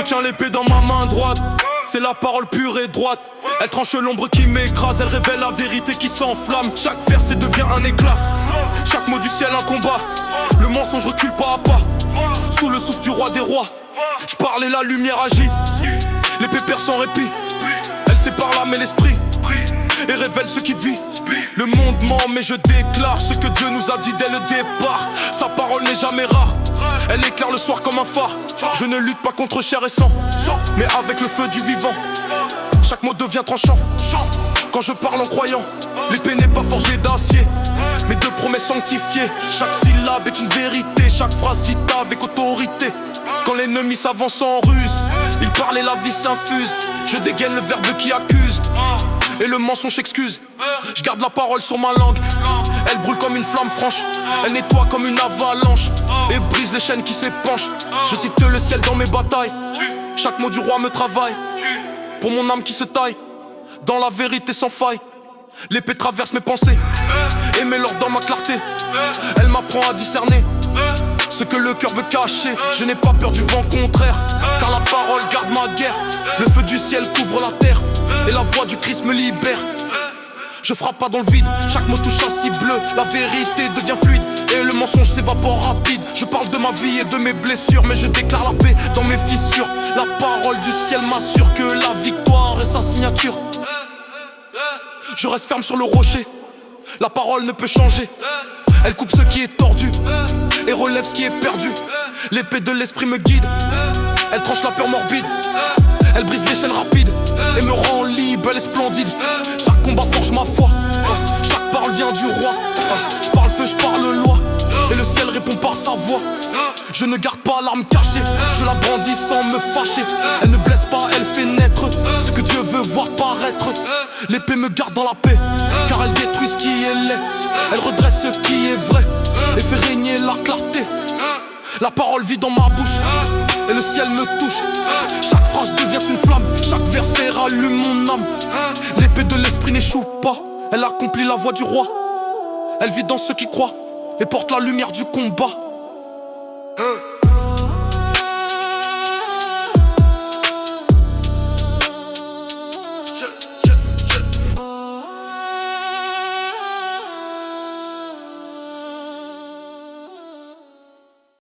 tiens l'épée dans ma main droite. C'est la parole pure et droite. Elle tranche l'ombre qui m'écrase. Elle révèle la vérité qui s'enflamme. Chaque verset devient un éclat. Chaque mot du ciel un combat. Le mensonge recule pas à pas. Sous le souffle du roi des rois. J'parle et la lumière agit. L'épée perd sans répit. Elle sépare l'âme et l'esprit et révèle ce qui vit. Le monde ment mais je déclare ce que Dieu nous a dit dès le départ. Sa parole n'est jamais rare. Elle éclaire le soir comme un phare. Je ne lutte pas contre chair et sang, mais avec le feu du vivant. Chaque mot devient tranchant quand je parle en croyant. L'épée n'est pas forgée d'acier, mais de promesses sanctifiées. Chaque syllabe est une vérité, chaque phrase dite avec autorité. Quand l'ennemi s'avance en ruse, il parle et la vie s'infuse. Je dégaine le verbe qui accuse et le mensonge s'excuse. Je garde la parole sur ma langue. Elle brûle comme une flamme franche. Elle nettoie comme une avalanche et brise les chaînes qui s'épanchent. Je cite le ciel dans mes batailles. Chaque mot du roi me travaille pour mon âme qui se taille dans la vérité sans faille. L'épée traverse mes pensées et met l'ordre dans ma clarté. Elle m'apprend à discerner ce que le cœur veut cacher. Je n'ai pas peur du vent contraire, car la parole garde ma guerre. Le feu du ciel couvre la terre et la voix du Christ me libère. Je frappe pas dans le vide, chaque mot touche un cible. La vérité devient fluide et le mensonge s'évapore rapide. Je parle de ma vie et de mes blessures, mais je déclare la paix dans mes fissures. La parole du ciel m'assure que la victoire est sa signature. Je reste ferme sur le rocher, la parole ne peut changer. Elle coupe ce qui est tordu et relève ce qui est perdu. L'épée de l'esprit me guide, elle tranche la peur morbide. Elle brise les chaînes rapides et me rend libre, elle est splendide. Chaque combat forge ma foi, chaque parole vient du roi. Je parle feu, je parle loi, et le ciel répond par sa voix. Je ne garde pas l'arme cachée, je la brandis sans me fâcher. Elle ne blesse pas, elle fait naître ce que Dieu veut voir paraître. L'épée me garde dans la paix, car elle détruit ce qui est laid. Elle redresse ce qui est vrai et fait régner la clarté. La parole vit dans ma bouche et le ciel me touche. Chaque phrase devient une flamme, chaque verset rallume mon âme. L'épée de l'esprit n'échoue pas, elle accomplit la voie du roi. Elle vit dans ceux qui croient et porte la lumière du combat.